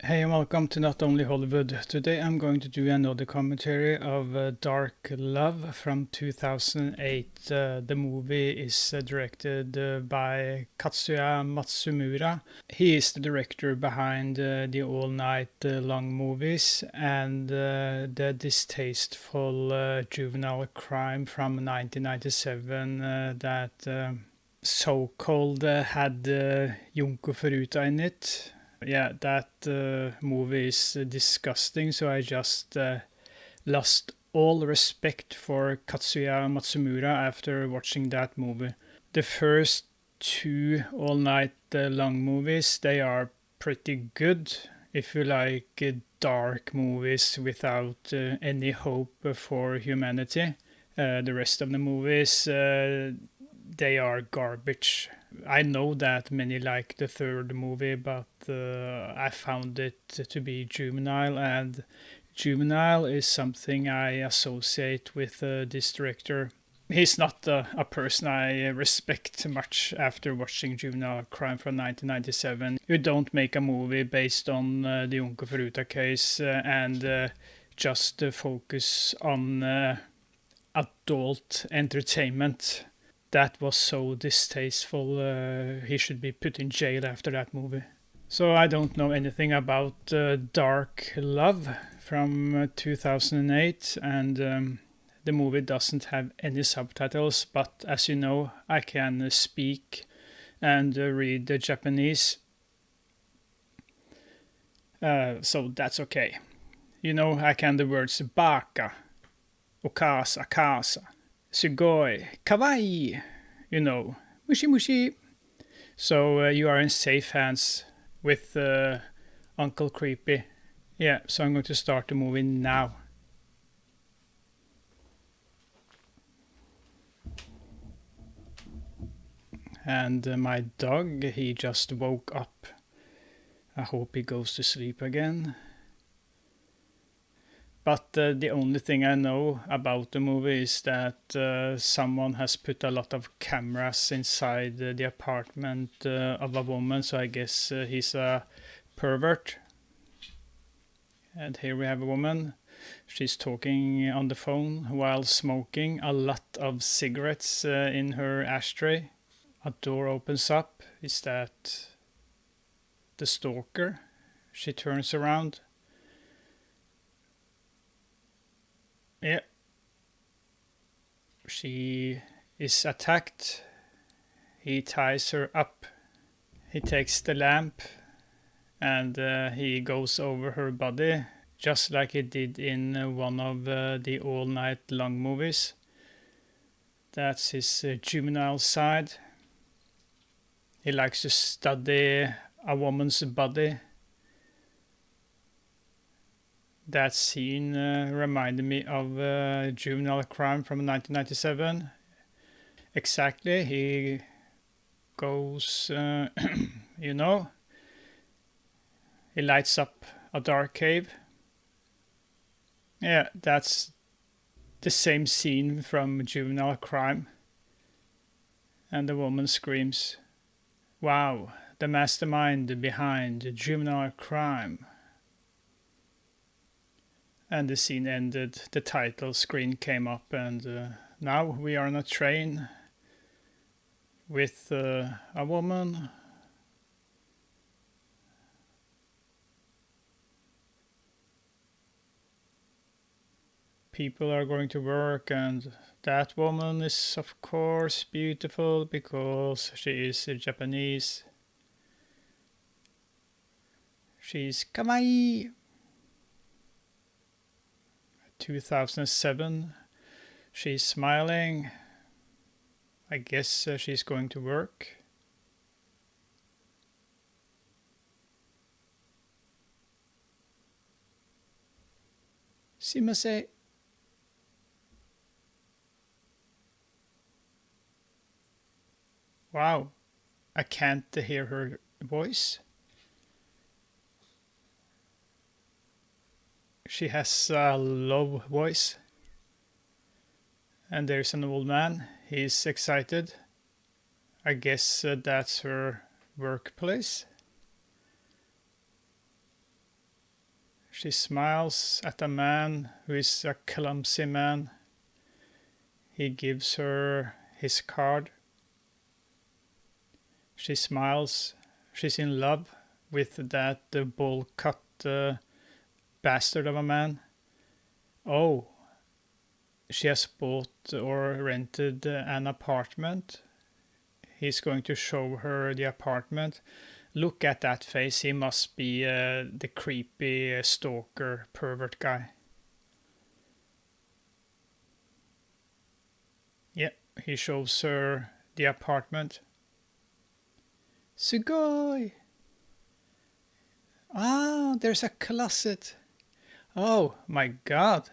Hey and welcome to Not Only Hollywood. Today I'm going to do another commentary of Dark Love from 2008. The movie is directed by Katsuya Matsumura. He is the director behind the All Night Long movies and the distasteful Juvenile Crime from 1997 that so-called had Junko Furuta in it. Yeah, that movie is disgusting, so I just lost all respect for Katsuya Matsumura after watching that movie. The first two All Night Long movies, they are pretty good if you like dark movies without any hope for humanity. The rest of the movies, they are garbage. I know that many like the third movie, but I found it to be juvenile, and juvenile is something I associate with this director. He's not a person I respect much after watching Juvenile Crime from 1997. You don't make a movie based on the Junko Furuta case and just focus on adult entertainment. That was so distasteful. He should be put in jail after that movie. So I don't know anything about Dark Love from 2008, and the movie doesn't have any subtitles, but as you know, I can speak and read the Japanese. So that's okay. You know, I can the words baka, okasa, kasa, sugoi, kawaii, you know, mushi mushi. So you are in safe hands with Uncle Creepy. Yeah, so I'm going to start the movie now. And my dog, he just woke up. I hope he goes to sleep again. But the only thing I know about the movie is that someone has put a lot of cameras inside the apartment of a woman, so I guess he's a pervert. And here we have a woman. She's talking on the phone while smoking a lot of cigarettes in her ashtray. A door opens up. Is that the stalker? She turns around. Yeah. She is attacked. He ties her up. He takes the lamp and he goes over her body just like he did in one of the All Night Long movies. That's his juvenile side. He likes to study a woman's body. That scene reminded me of Juvenile Crime from 1997. Exactly, he goes, you know, he lights up a dark cave. Yeah, that's the same scene from Juvenile Crime. And the woman screams, "Wow, the mastermind behind Juvenile Crime." And the scene ended, the title screen came up, and now we are on a train with a woman. People are going to work, and that woman is of course beautiful because she is Japanese. She's kawaii. 2007. She's smiling. I guess she's going to work. Sumimasen. Wow, I can't hear her voice. She has a low voice. And there's an old man. He's excited. I guess that's her workplace. She smiles at a man who is a clumsy man. He gives her his card. She smiles. She's in love with that bowl-cut bastard of a man. Oh, she has bought or rented an apartment. He's going to show her the apartment. Look at that face. He must be the creepy stalker pervert guy. Yeah, he shows her the apartment. Sugoi! Ah, there's a closet. Oh my god.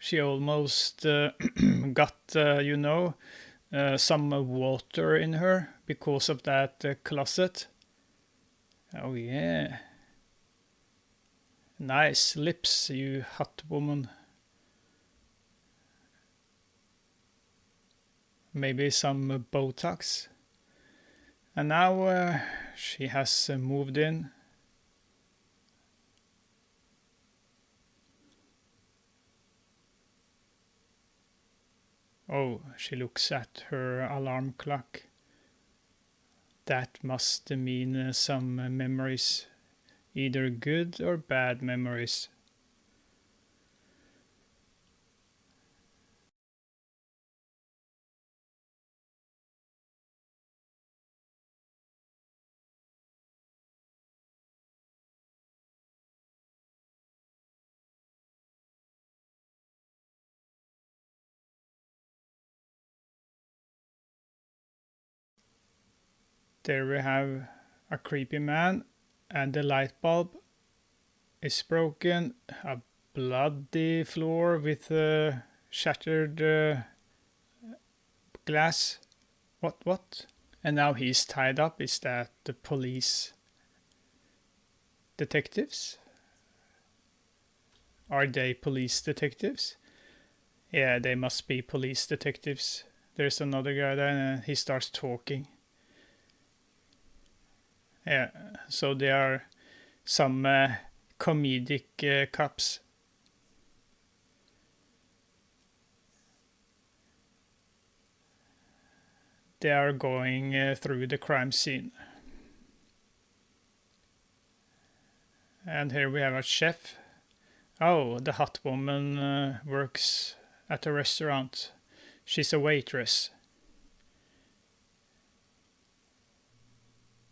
She almost got, some water in her because of that closet. Oh yeah. Nice lips, you hot woman. Maybe some Botox. And now she has moved in. Oh, she looks at her alarm clock. That must mean some memories, either good or bad memories. There we have a creepy man, and the light bulb is broken. A bloody floor with shattered glass. What? And now he's tied up. Is that the police detectives? Are they police detectives? Yeah, they must be police detectives. There's another guy there and he starts talking. Yeah, so they are some comedic cops. They are going through the crime scene. And here we have a chef. Oh, the hot woman works at a restaurant. She's a waitress.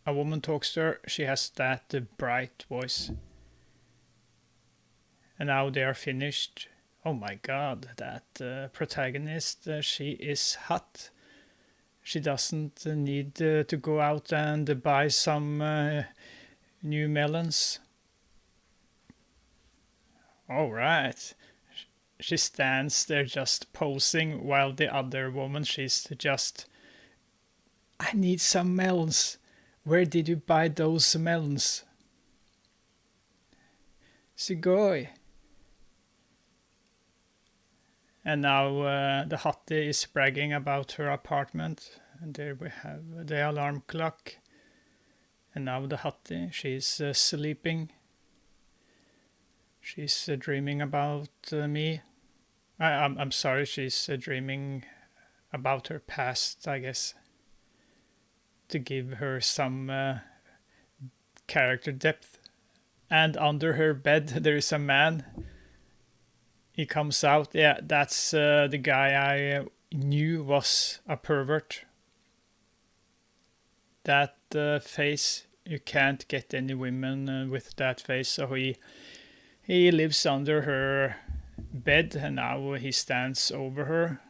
A woman talks to her. She has that bright voice. And now they are finished. Oh my god, that protagonist, she is hot. She doesn't need to go out and buy some new melons. All right. She stands there just posing while the other woman, she's just, I need some melons. Where did you buy those melons? Sugoi. And now the hottie is bragging about her apartment. And there we have the alarm clock. And now the hottie, she's sleeping. She's dreaming about me. I'm sorry, she's dreaming about her past, I guess. To give her some character depth. And under her bed there is a man. He comes out. Yeah, that's the guy I knew was a pervert. That face, you can't get any women with that face. So he lives under her bed and now he stands over her.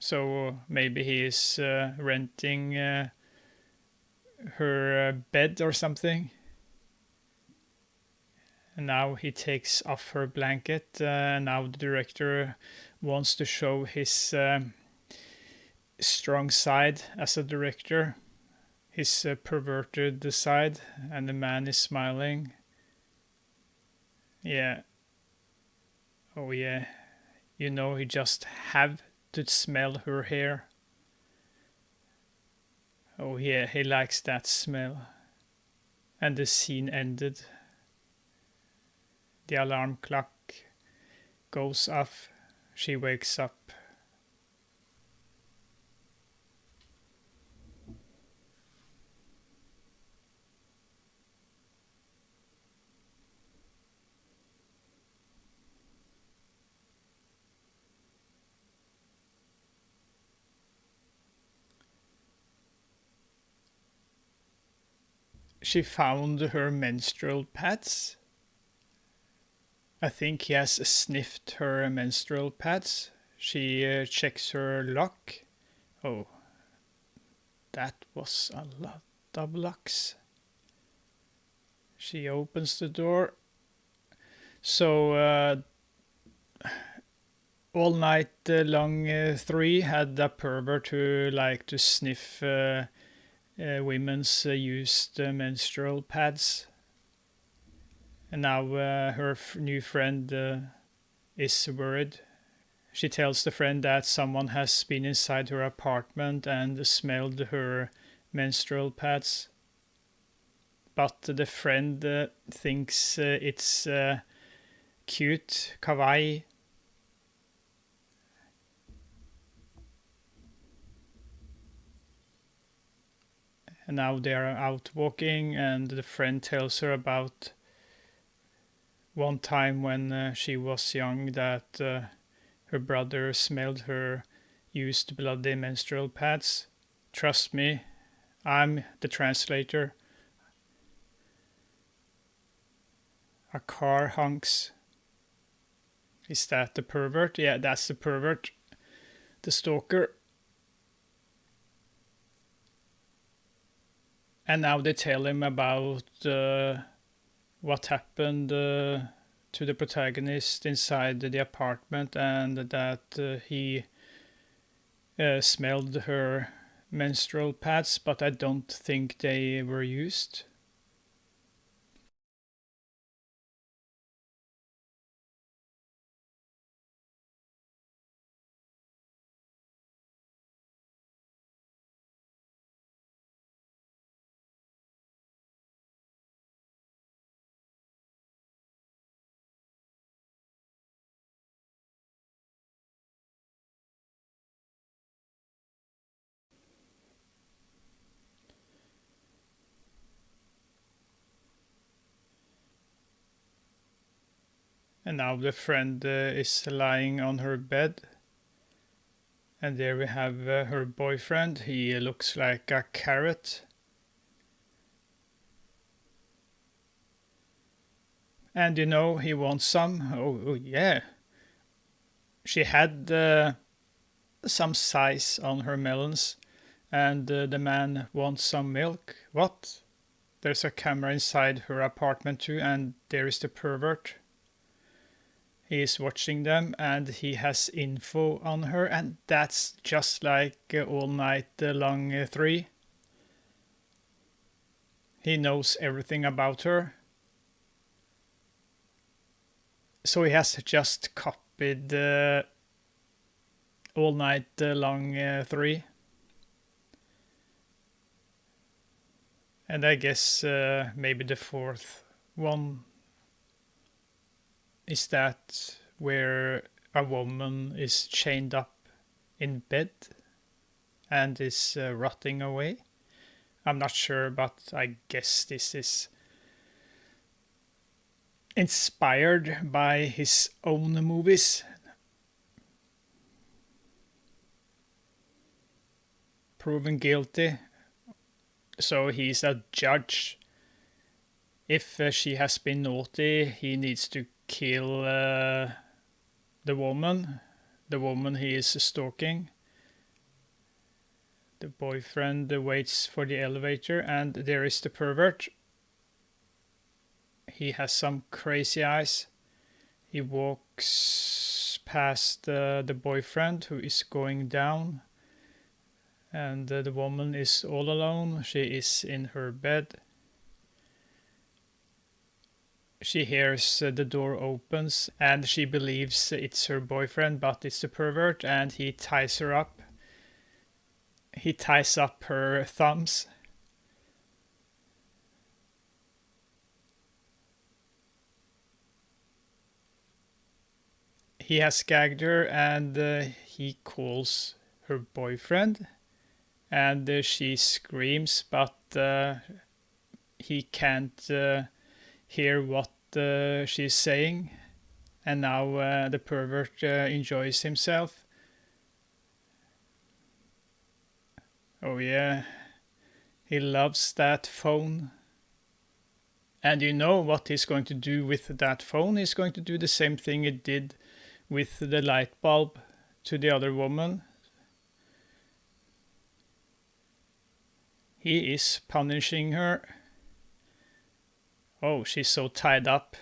So maybe he is renting her bed or something. And now he takes off her blanket. Now the director wants to show his strong side as a director. His perverted side. And the man is smiling. Yeah. Oh yeah. You know, he just have to smell her hair. Oh yeah, he likes that smell. And the scene ended. The alarm clock goes off. She wakes up. She found her menstrual pads. I think he has sniffed her menstrual pads. She checks her lock. Oh, that was a lot of locks. She opens the door. So all night long 3 had a pervert who liked to sniff women's used menstrual pads. And now her new friend is worried. She tells the friend that someone has been inside her apartment and smelled her menstrual pads. But the friend thinks it's cute, kawaii. And now they are out walking, and the friend tells her about one time when she was young that her brother smelled her used bloody menstrual pads. Trust me, I'm the translator. A car honks. Is that the pervert? Yeah, that's the pervert. The stalker. And now they tell him about what happened to the protagonist inside the apartment, and that he smelled her menstrual pads, but I don't think they were used. And now the friend is lying on her bed. And there we have her boyfriend. He looks like a carrot. And you know, he wants some. Oh yeah. She had some size on her melons. And the man wants some milk. What? There's a camera inside her apartment too, and there is the pervert. He is watching them, and he has info on her, and that's just like All Night Long 3. He knows everything about her. So he has just copied All Night Long 3. And I guess maybe the fourth one is that where a woman is chained up in bed and is rotting away. I'm not sure, but I guess this is inspired by his own movies. Proven guilty. So he's a judge. If she has been naughty, he needs to kill the woman he is stalking. The boyfriend waits for the elevator, and there is the pervert. He has some crazy eyes. He walks past the boyfriend who is going down, and the woman is all alone. She is in her bed. She hears the door opens, and she believes it's her boyfriend, but it's the pervert, and he ties her up. He ties up her thumbs. he has gagged her, and he calls her boyfriend, and she screams, but he can't hear what she's saying, and now the pervert enjoys himself. Oh yeah, he loves that phone. And you know what he's going to do with that phone? He's going to do the same thing he did with the light bulb to the other woman. He is punishing her. Oh, she's so tied up.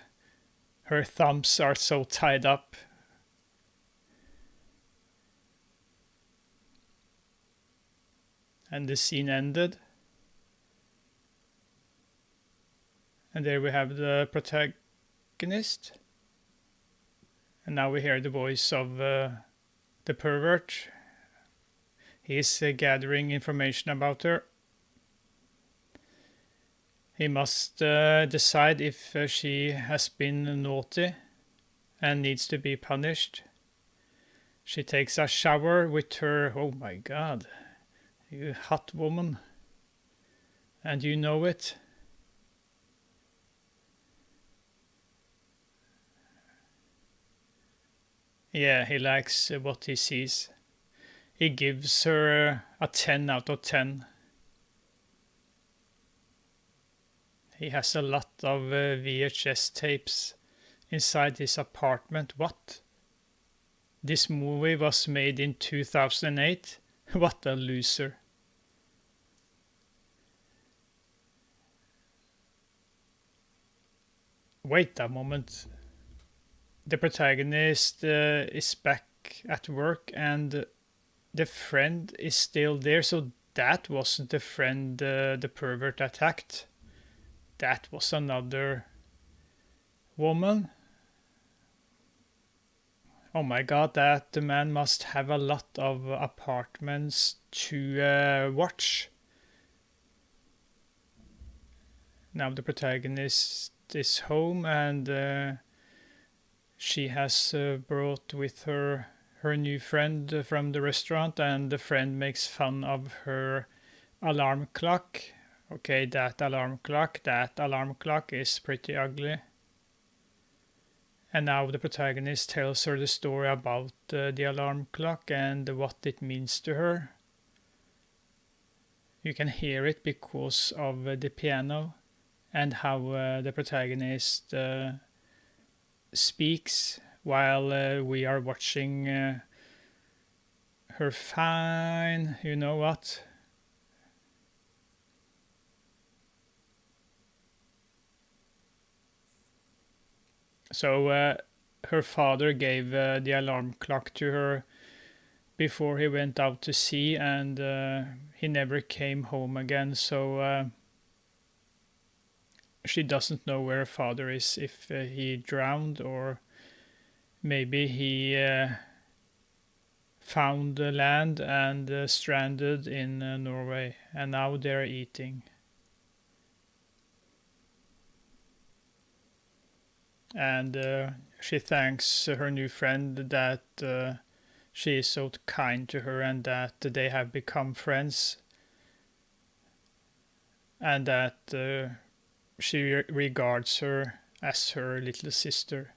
Her thumbs are so tied up. And the scene ended. And there we have the protagonist. And now we hear the voice of the pervert. He's gathering information about her. He must decide if she has been naughty and needs to be punished. She takes a shower with her, oh my god, you hot woman. And you know it. Yeah, he likes what he sees. He gives her a 10 out of 10. He has a lot of VHS tapes inside his apartment. What? This movie was made in 2008? What a loser. Wait a moment. The protagonist is back at work and the friend is still there, so that wasn't the friend the pervert attacked. That was another woman. Oh my god, that the man must have a lot of apartments to watch. Now the protagonist is home and she has brought with her new friend from the restaurant, and the friend makes fun of her alarm clock. Okay, that alarm clock is pretty ugly. And now the protagonist tells her the story about the alarm clock and what it means to her. You can hear it because of the piano and how the protagonist speaks while we are watching her fine, you know what? So her father gave the alarm clock to her before he went out to sea, and he never came home again, so she doesn't know where her father is, if he drowned or maybe he found the land and stranded in Norway, and now they're eating. And she thanks her new friend that she is so kind to her and that they have become friends, and that she regards her as her little sister.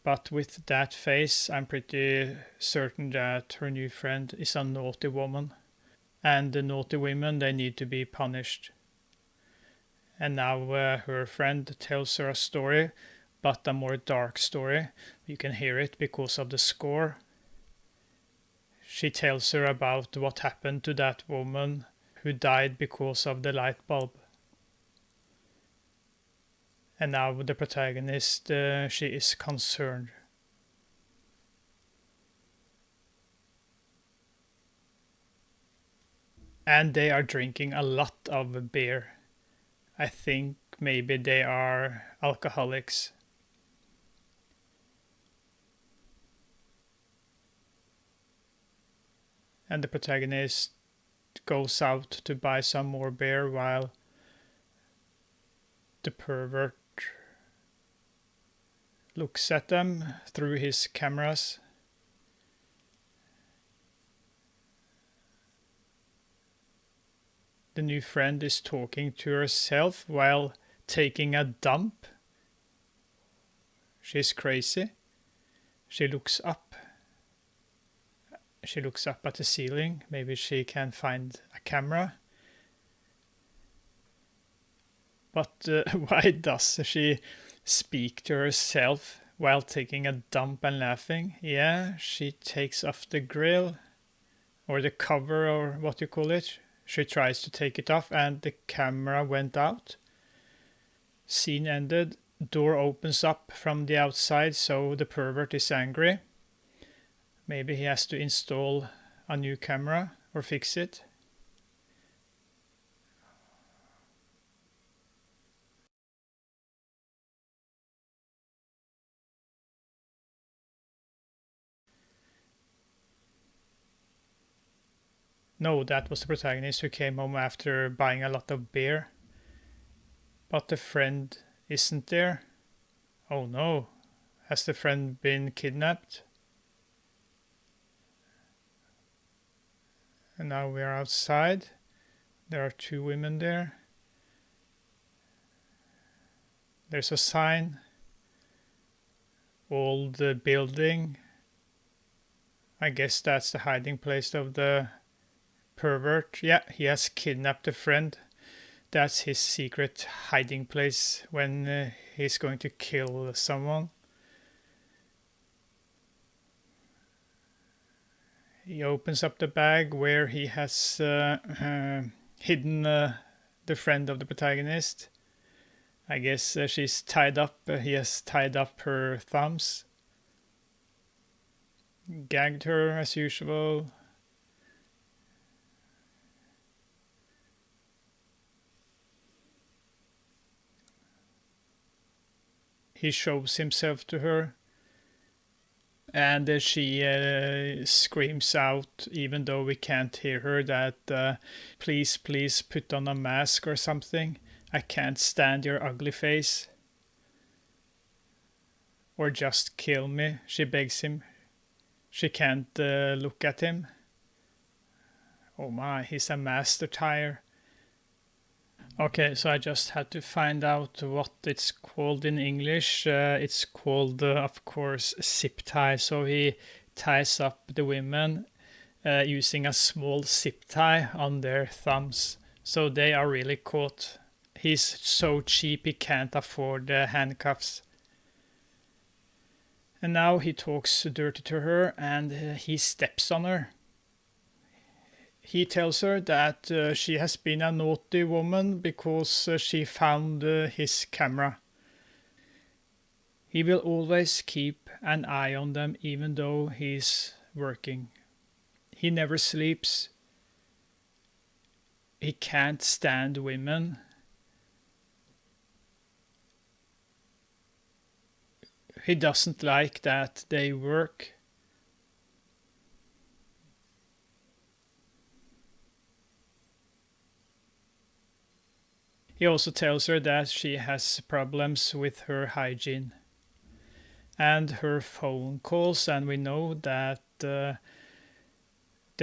But with that face, I'm pretty certain that her new friend is a naughty woman. And the naughty women, they need to be punished. And now her friend tells her a story, but a more dark story. You can hear it because of the score. She tells her about what happened to that woman who died because of the light bulb. And now the protagonist, she is concerned. And they are drinking a lot of beer. I think maybe they are alcoholics. And the protagonist goes out to buy some more beer while the pervert looks at them through his cameras. The new friend is talking to herself while taking a dump. She's crazy. She looks up. She looks up at the ceiling. Maybe she can find a camera. But why does she speak to herself while taking a dump and laughing? Yeah, she takes off the grill or the cover or what you call it. She tries to take it off and the camera went out. Scene ended. Door opens up from the outside, so the pervert is angry. Maybe he has to install a new camera or fix it. No, that was the protagonist who came home after buying a lot of beer. But the friend isn't there. Oh no, has the friend been kidnapped? And now we are outside. There are two women there. There's a sign. Old building. I guess that's the hiding place of the pervert. Yeah, he has kidnapped a friend. That's his secret hiding place when he's going to kill someone. He opens up the bag where he has hidden the friend of the protagonist. I guess she's tied up. He has tied up her thumbs. Gagged her as usual. He shows himself to her. And she screams out, even though we can't hear her, that please put on a mask or something. I can't stand your ugly face. Or just kill me, she begs him. She can't look at him. Oh my, he's a master tire. Okay, so I just had to find out what it's called in English. It's called, of course, zip tie. So he ties up the women using a small zip tie on their thumbs. So they are really caught. He's so cheap he can't afford the handcuffs. And now he talks dirty to her and he steps on her. He tells her that she has been a naughty woman because she found his camera. He will always keep an eye on them even though he's working. He never sleeps. He can't stand women. He doesn't like that they work. He also tells her that she has problems with her hygiene and her phone calls, and we know that the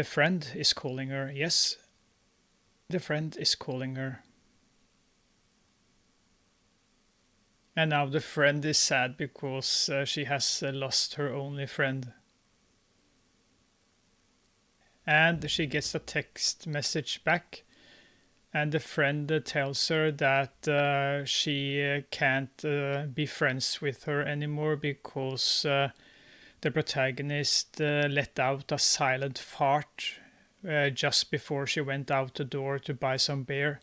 friend is calling her. Yes, the friend is calling her. And now the friend is sad because she has lost her only friend. And she gets a text message back. And the friend tells her that she can't be friends with her anymore because the protagonist let out a silent fart just before she went out the door to buy some beer.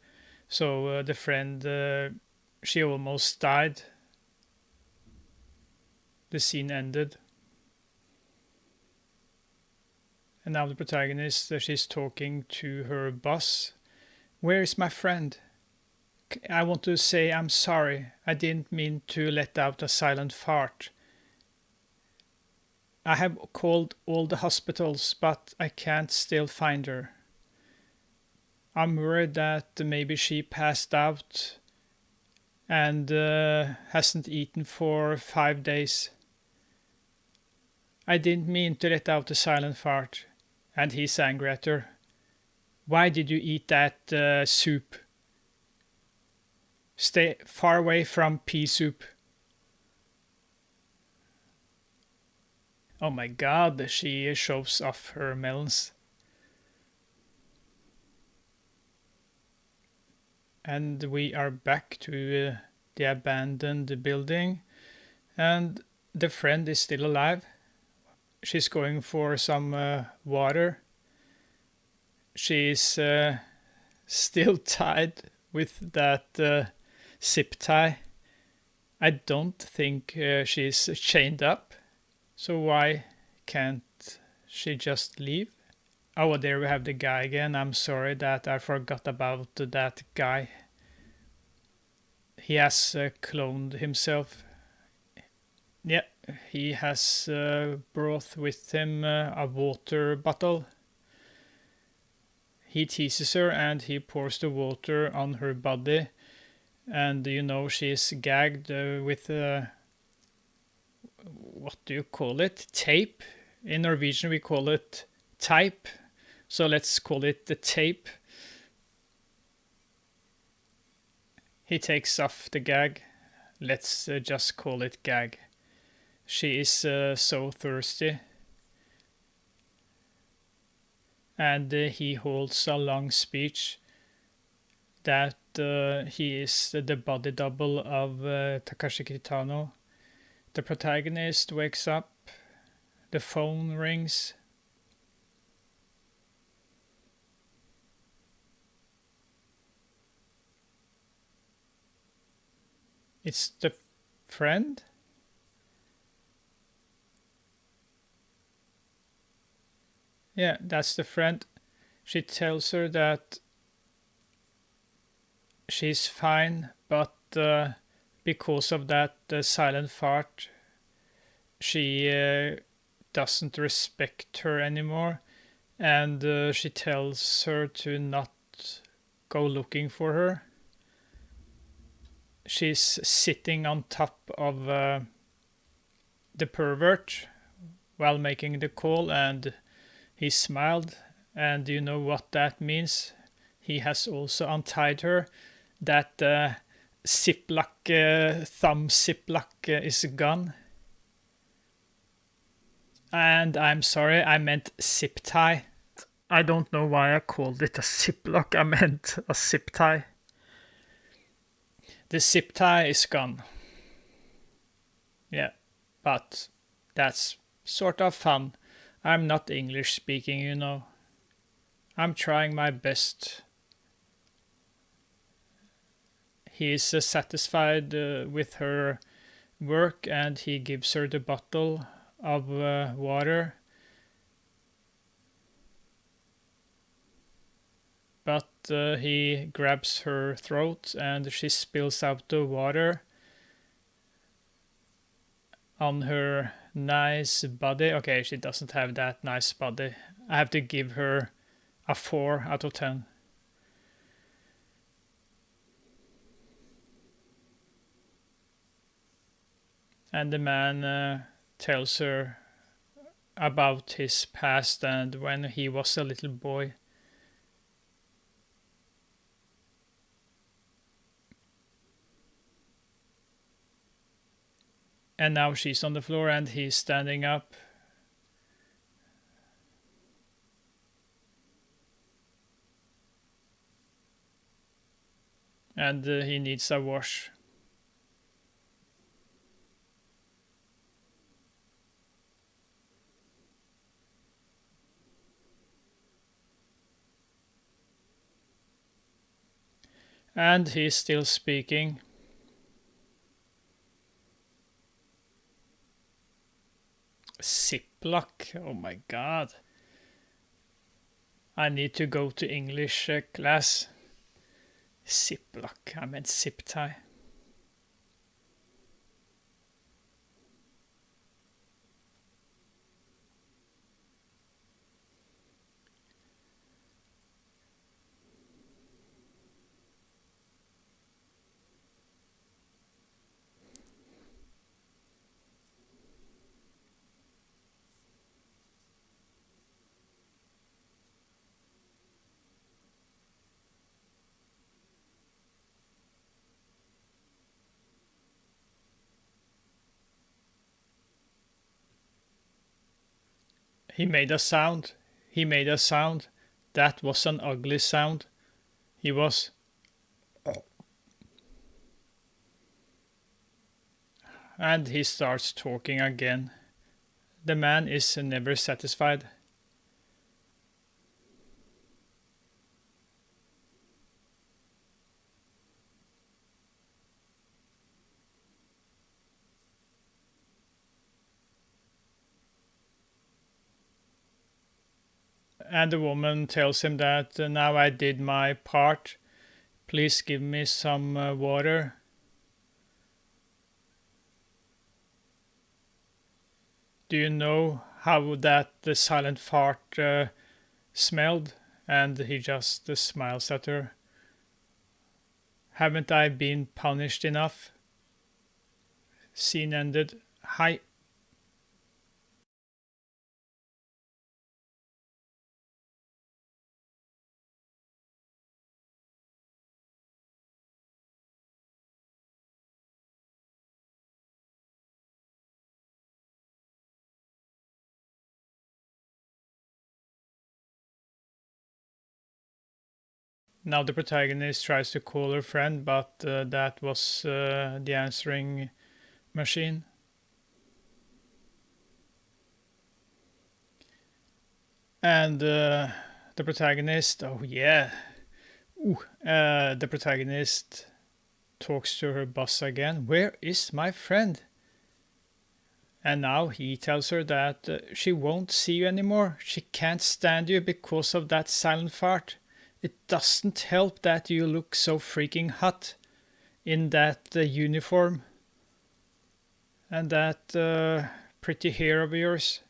So the friend, she almost died. The scene ended. And now the protagonist, she's talking to her boss. Where is my friend? I want to say I'm sorry. I didn't mean to let out a silent fart. I have called all the hospitals, but I can't still find her. I'm worried that maybe she passed out and hasn't eaten for 5 days. I didn't mean to let out a silent fart, and he's angry at her. Why did you eat that soup? Stay far away from pea soup. Oh my god, she shows off her melons. And we are back to the abandoned building, and the friend is still alive. She's going for some water. She's still tied with that zip tie. I don't think she's chained up, so why can't she just leave? Oh, there we have the guy again. I'm sorry that I forgot about that guy. He has cloned himself. Yeah, he has brought with him a water bottle. He teases her and he pours the water on her body. And you know she's gagged with, what do you call it? Tape. In Norwegian we call it type. So let's call it the tape. He takes off the gag. Let's just call it gag. She is so thirsty. And he holds a long speech that he is the body double of Takashi Kitano. The protagonist wakes up. The phone rings. It's the friend? Yeah, that's the friend. She tells her that she's fine, but because of that silent fart, she doesn't respect her anymore, and she tells her to not go looking for her. She's sitting on top of the pervert while making the call, and he smiled, and you know what that means. He has also untied her. That thumb ziplock is gone. And I'm sorry, I meant zip tie. I don't know why I called it a ziplock. I meant a zip tie. The zip tie is gone. Yeah, but that's sort of fun. I'm not English speaking, you know. I'm trying my best. He is satisfied with her work, and he gives her the bottle of water. But he grabs her throat and she spills out the water on her nice body. Okay, she doesn't have that nice body. I have to give her a 4 out of 10. And the man tells her about his past and when he was a little boy. And now she's on the floor and he's standing up. And he needs a wash. And he's still speaking. Ziplock, oh my god. I need to go to English class. Ziplock, I meant zip tie. He made a sound. He made a sound. That was an ugly sound. He was... And he starts talking again. The man is never satisfied. And the woman tells him that now I did my part. Please give me some water. Do you know how that the silent fart smelled? And he just smiles at her. Haven't I been punished enough? Scene ended. Hi. Now the protagonist tries to call her friend, but that was the answering machine. And the protagonist, oh yeah, the protagonist talks to her boss again. Where is my friend? And now he tells her that she won't see you anymore. She can't stand you because of that silent fart. It doesn't help that you look so freaking hot in that uniform and that pretty hair of yours.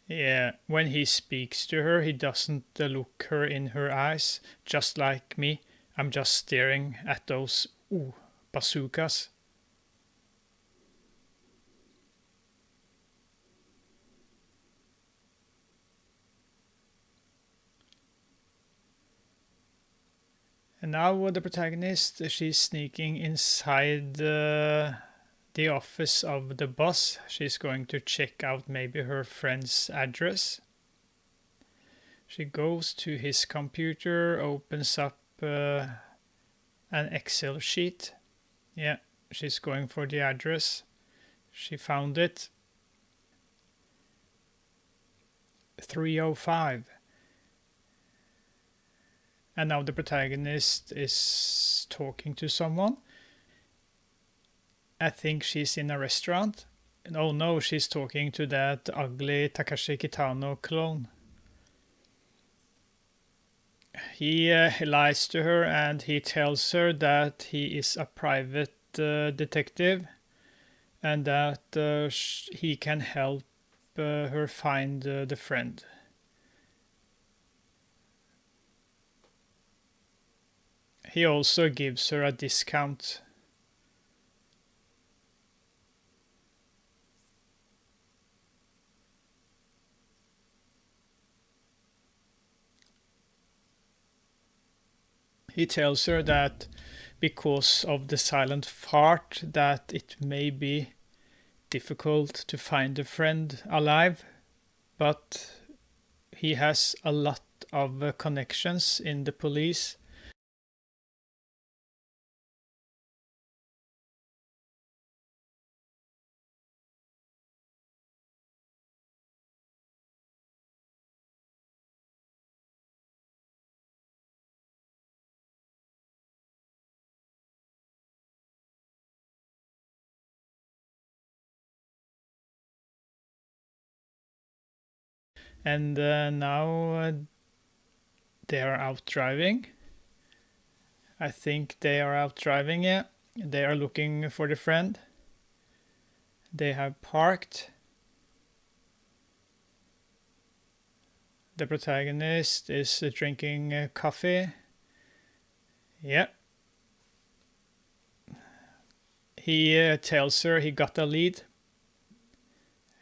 Yeah, when he speaks to her, he doesn't look her in her eyes, just like me. I'm just staring at those bazookas. And now the protagonist, she's sneaking inside the office of the boss. She's going to check out maybe her friend's address. She goes to his computer, opens up an Excel sheet. Yeah, she's going for the address. She found it. 305. And now the protagonist is talking to someone. I think she's in a restaurant. Oh no, she's talking to that ugly Takashi Kitano clone. He lies to her and he tells her that he is a private detective and that he can help her find the friend. He also gives her a discount. He tells her that because of the silent fart that it may be difficult to find a friend alive, but he has a lot of connections in the police. And now they are out driving. I think they are out driving, yeah. They are looking for the friend. They have parked. The protagonist is drinking coffee. Yeah. He tells her he got a lead.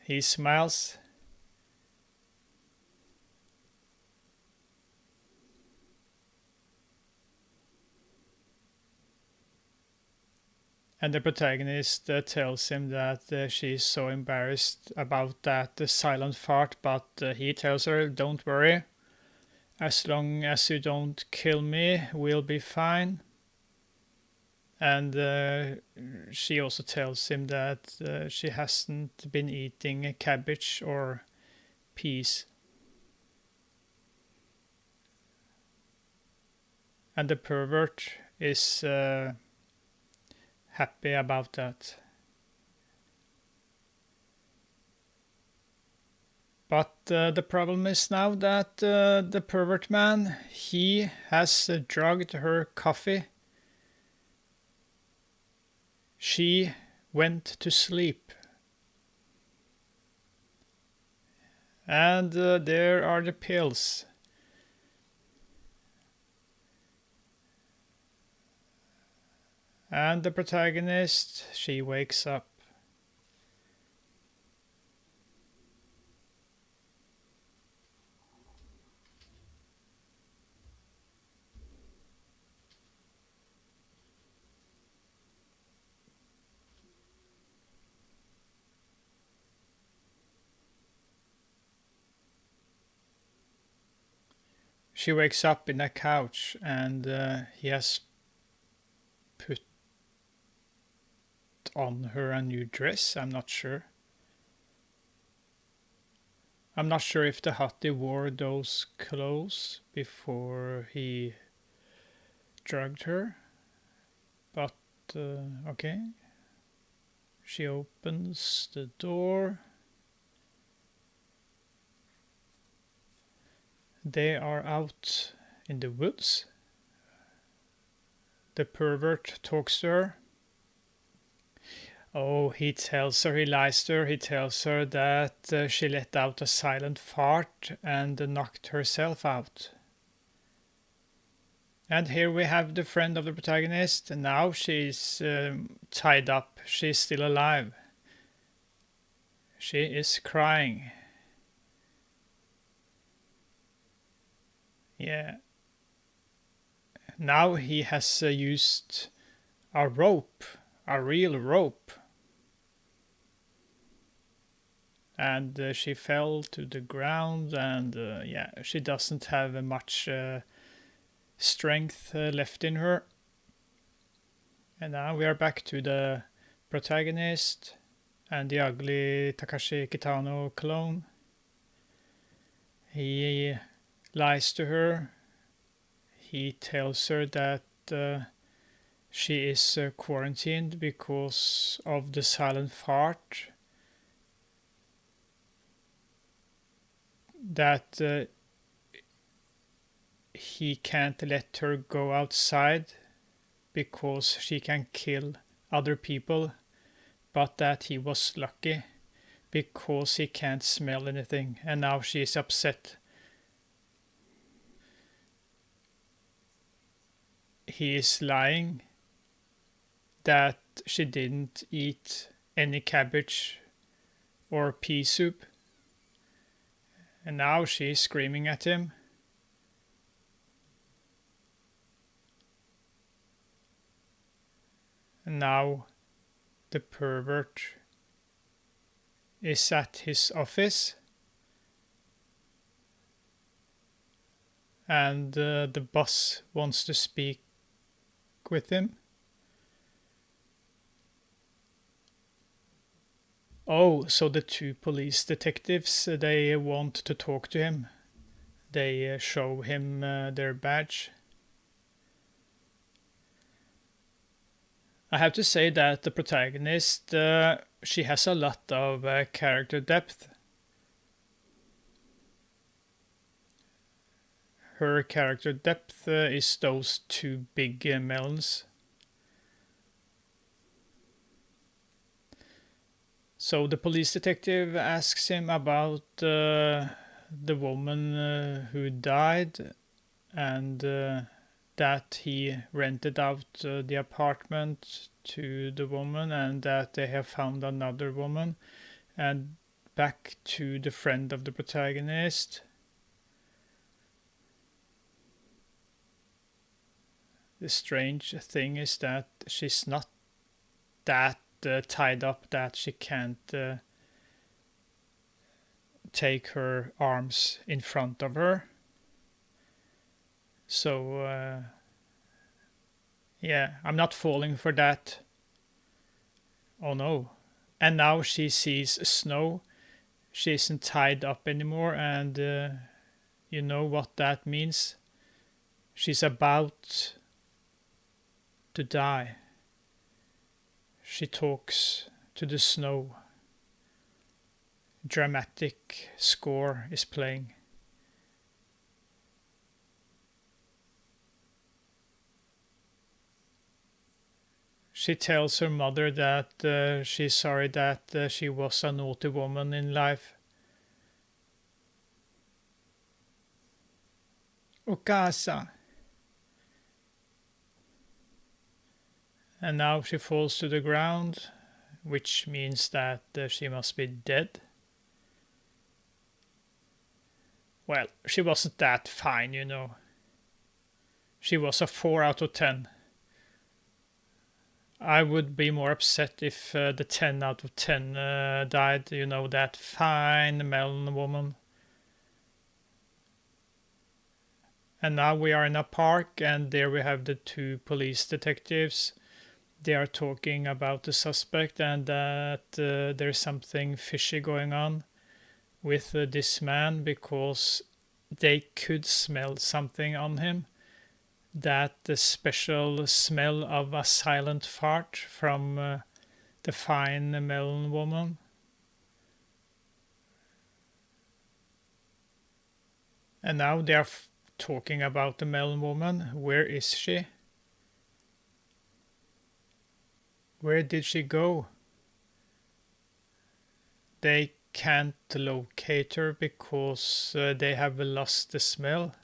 He smiles. And the protagonist tells him that she's so embarrassed about that silent fart, but he tells her, don't worry, as long as you don't kill me, we'll be fine. And she also tells him that she hasn't been eating cabbage or peas. And the pervert is happy about that. But the problem is now that the pervert man, he has drugged her coffee. She went to sleep. And there are the pills. And the protagonist, she wakes up. She wakes up in a couch and he has put on her a new dress. I'm not sure. I'm not sure if the hottie wore those clothes before he drugged her. But okay. She opens the door. They are out in the woods. The pervert talks to her. Oh, he tells her, he lies to her, he tells her that she let out a silent fart and knocked herself out. And here we have the friend of the protagonist. Now she's tied up, she's still alive. She is crying. Yeah. Now he has used a rope, a real rope. And she fell to the ground, and yeah, she doesn't have much strength left in her. And now we are back to the protagonist and the ugly Takashi Kitano clone. He lies to her. He tells her that she is quarantined because of the silent fart. That he can't let her go outside because she can kill other people, but that he was lucky because he can't smell anything, and now she is upset. He is lying that she didn't eat any cabbage or pea soup, and now she is screaming at him. And now the pervert is at his office, and the boss wants to speak with him. Oh, so the two police detectives, they want to talk to him. They show him their badge. I have to say that the protagonist, she has a lot of character depth. Her character depth is those two big melons. So the police detective asks him about the woman who died, and that he rented out the apartment to the woman, and that they have found another woman. And back to the friend of the protagonist. The strange thing is that she's not that tied up that she can't take her arms in front of her. So yeah, I'm not falling for that. Oh no. And now she sees snow. She isn't tied up anymore, and you know what that means? She's about to die. She talks to the snow. Dramatic score is playing. She tells her mother that she's sorry that she was a naughty woman in life. O casa. And now she falls to the ground, which means that she must be dead. Well, she wasn't that fine, you know. She was a 4 out of 10. I would be more upset if the 10 out of 10 died, you know, that fine melon woman. And now we are in a park, and there we have the 2 police detectives. They are talking about the suspect and that there's something fishy going on with this man, because they could smell something on him. That the special smell of a silent fart from the fine melon woman. And now they are talking about the melon woman. Where is she? Where did she go? They can't locate her because they have lost the smell.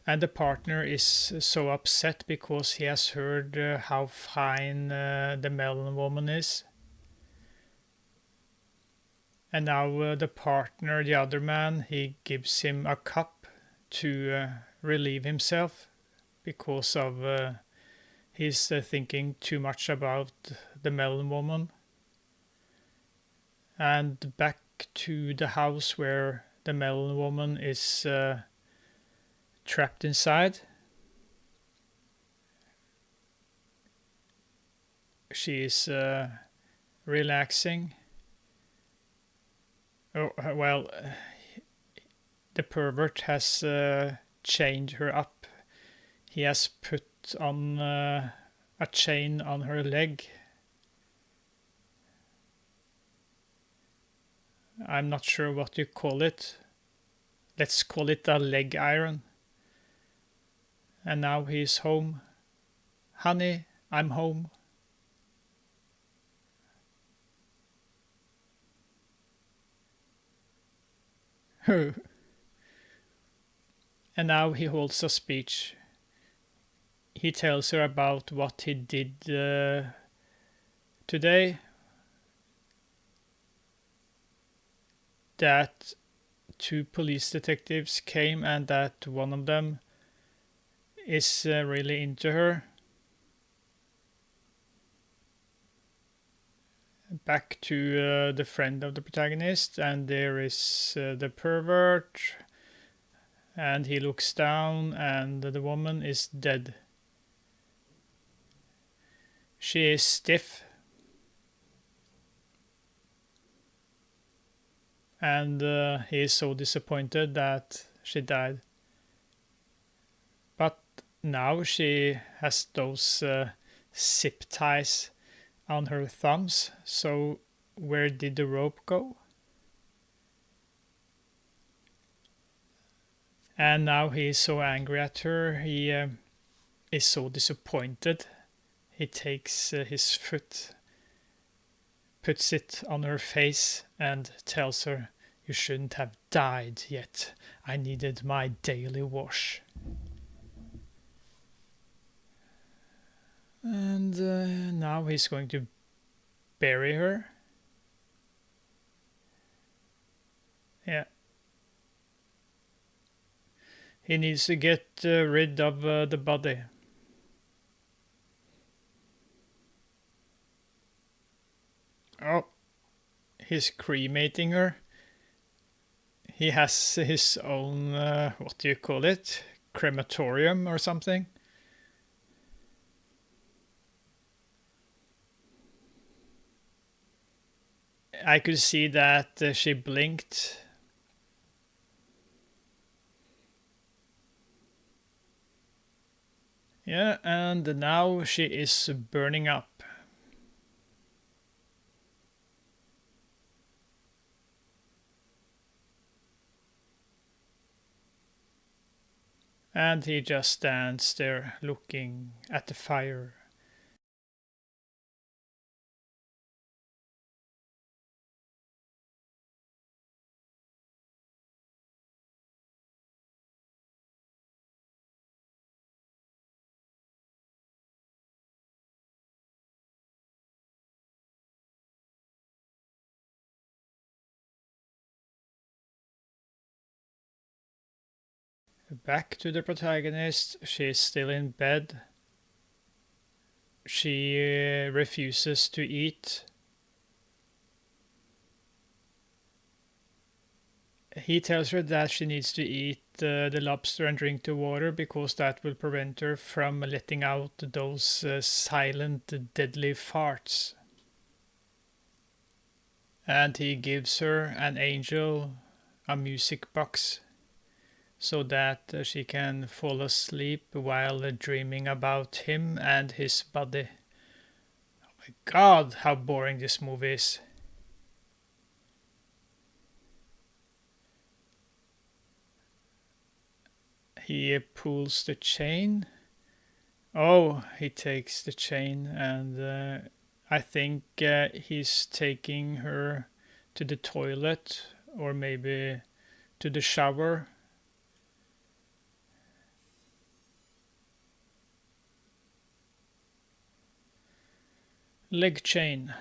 And the partner is so upset because he has heard how fine the melon woman is. And now the partner, the other man, he gives him a cup to relieve himself because of he's thinking too much about the melon woman. And back to the house where the melon woman is trapped inside. She is relaxing. Oh, well, the pervert has chained her up. He has put on a chain on her leg. I'm not sure what you call it. Let's call it a leg iron. And now he's home. Honey, I'm home. And now he holds a speech. He tells her about what he did today. That 2 police detectives came and that one of them is really into her. Back to the friend of the protagonist, and there is the pervert, and he looks down and the woman is dead. She is stiff, and he is so disappointed that she died. But now she has those zip ties on her thumbs, so where did the rope go? And now he is so angry at her, he is so disappointed. He takes his foot, puts it on her face, and tells her, "You shouldn't have died yet. I needed my daily wash." And now he's going to bury her. Yeah. He needs to get rid of the body. Oh, he's cremating her. He has his own, what do you call it? Crematorium or something. I could see that she blinked. Yeah, and now she is burning up. And he just stands there looking at the fire. Back to the protagonist. She is still in bed. She refuses to eat. He tells her that she needs to eat the lobster and drink the water because that will prevent her from letting out those silent, deadly farts. And he gives her an angel, a music box, so that she can fall asleep while dreaming about him and his body. Oh my god, how boring this movie is. He pulls the chain. Oh, he takes the chain, and I think he's taking her to the toilet or maybe to the shower. Leg chain.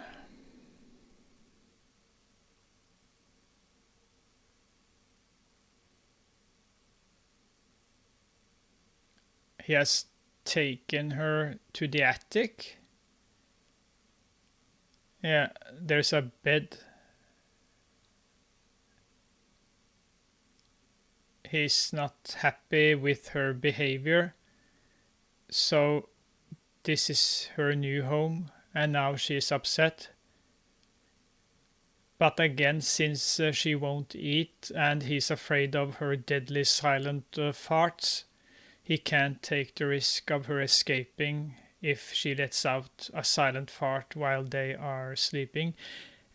He has taken her to the attic. Yeah, there's a bed. He's not happy with her behavior. So this is her new home, and now she's upset. But again, since she won't eat and he's afraid of her deadly silent farts, he can't take the risk of her escaping if she lets out a silent fart while they are sleeping.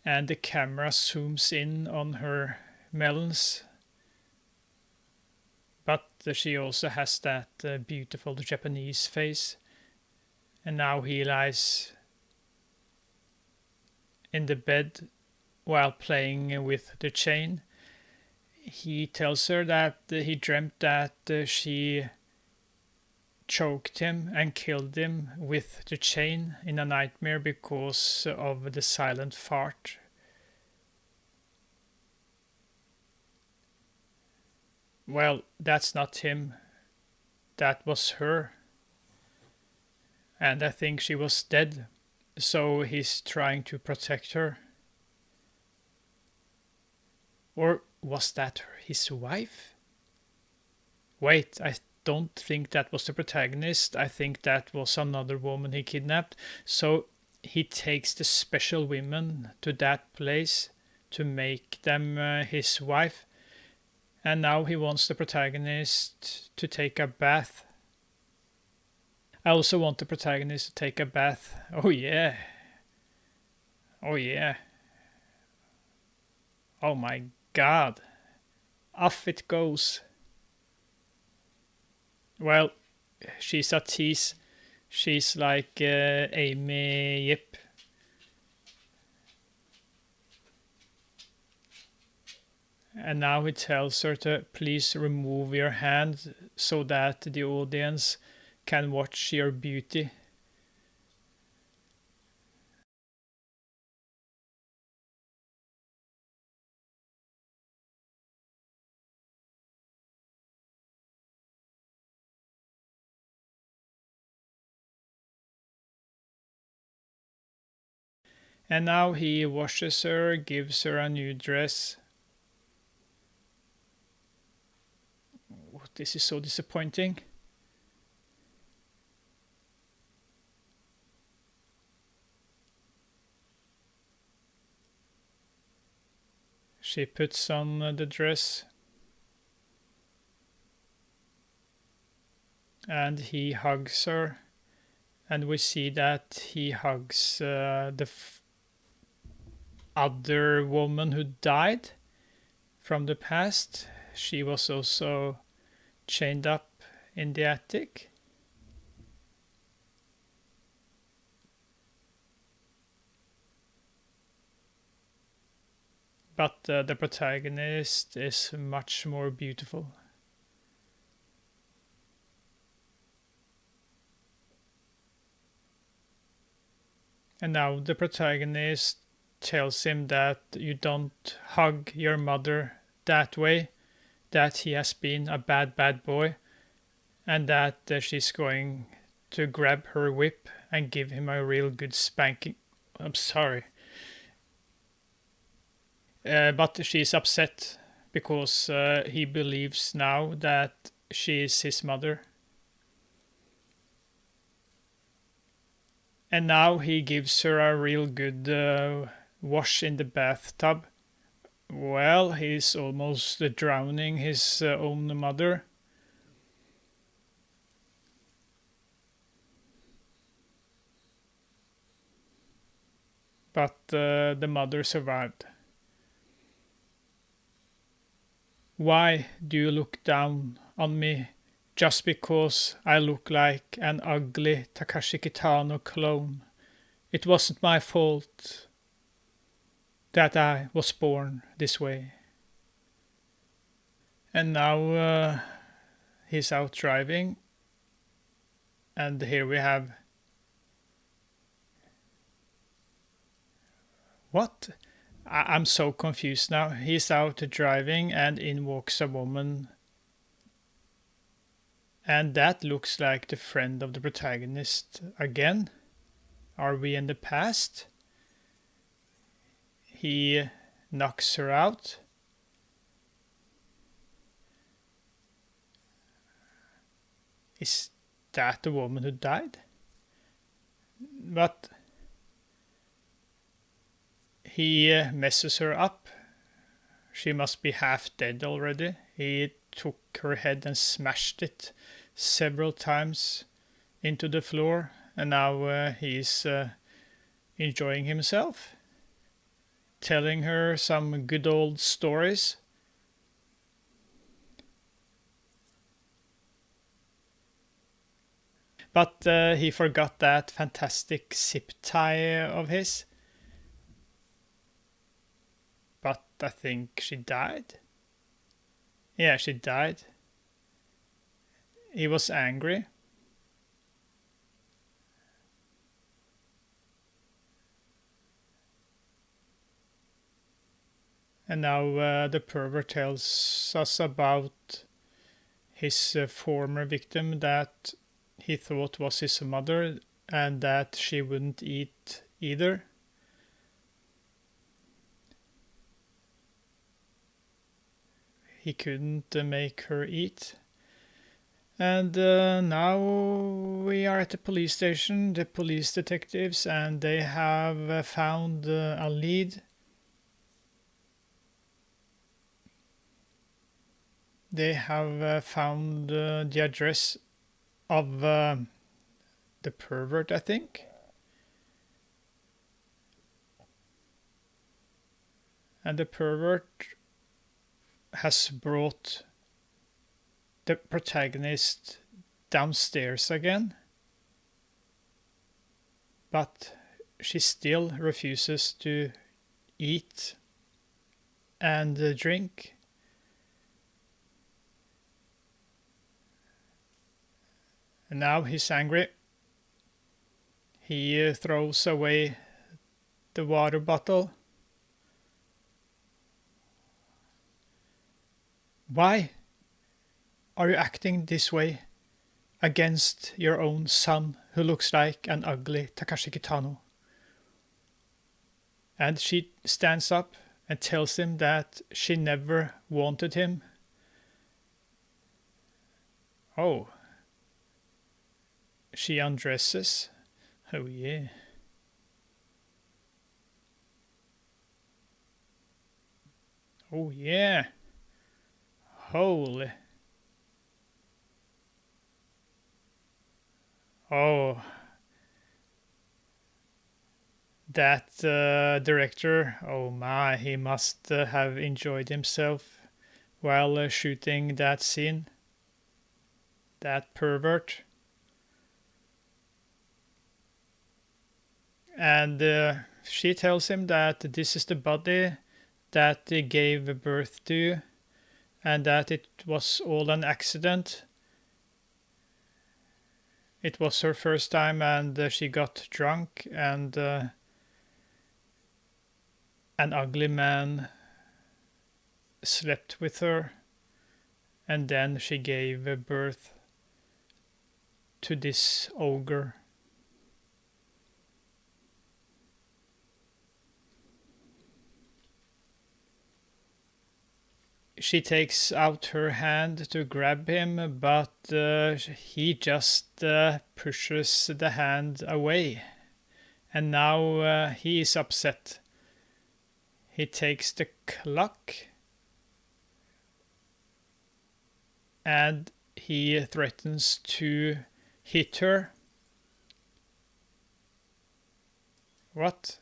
And the camera zooms in on her melons. But she also has that beautiful Japanese face. And now he lies in the bed while playing with the chain. He tells her that he dreamt that she choked him and killed him with the chain in a nightmare because of the silent fart. Well, that's not him. That was her. And I think she was dead. So he's trying to protect her. Or was that his wife? Wait, I don't think that was the protagonist. I think that was another woman he kidnapped. So he takes the special women to that place to make them his wife. And now he wants the protagonist to take a bath. I also want the protagonist to take a bath. Oh yeah. Oh yeah. Oh my god. Off it goes. Well, she's a tease. She's like Amy Yip. And now he tells her to please remove your hand so that the audience can watch your beauty. And now he washes her, gives her a new dress. Oh, this is so disappointing. She puts on the dress. And he hugs her. And we see that he hugs the other woman who died from the past. She was also chained up in the attic. But the protagonist is much more beautiful. And now the protagonist tells him that you don't hug your mother that way, that he has been a bad boy, and that she's going to grab her whip and give him a real good spanking. I'm sorry. But she's upset because he believes now that she is his mother. And now he gives her a real good wash in the bathtub. Well, he's almost drowning his own mother. But the mother survived. Why do you look down on me just because I look like an ugly Takashi Kitano clone? It wasn't my fault that I was born this way. And now he's out driving. And here we have... What? I'm so confused now. He's out driving and in walks a woman. And that looks like the friend of the protagonist again. Are we in the past? He knocks her out. Is that the woman who died? But he messes her up. She must be half dead already. He took her head and smashed it several times into the floor, and now he's enjoying himself, telling her some good old stories. But he forgot that fantastic zip tie of his. But I think she died. Yeah, she died. He was angry. And now the pervert tells us about his former victim that he thought was his mother and that she wouldn't eat either. He couldn't make her eat. And now we are at the police station, the police detectives, and they have found a lead. They have found the address of the pervert, I think. And the pervert has brought the protagonist downstairs again. But she still refuses to eat and drink. And now he's angry. He throws away the water bottle. Why are you acting this way against your own son who looks like an ugly Takashi Kitano? And she stands up and tells him that she never wanted him. Oh, she undresses. Oh, yeah. Oh, yeah. Holy. Oh, that director. Oh, my. He must have enjoyed himself while shooting that scene. That pervert. And she tells him that this is the body that they gave birth to, and that it was all an accident. It was her first time, and she got drunk, and an ugly man slept with her, and then she gave birth to this ogre. She takes out her hand to grab him, but he just pushes the hand away. And now he is upset. He takes the clock and he threatens to hit her. What?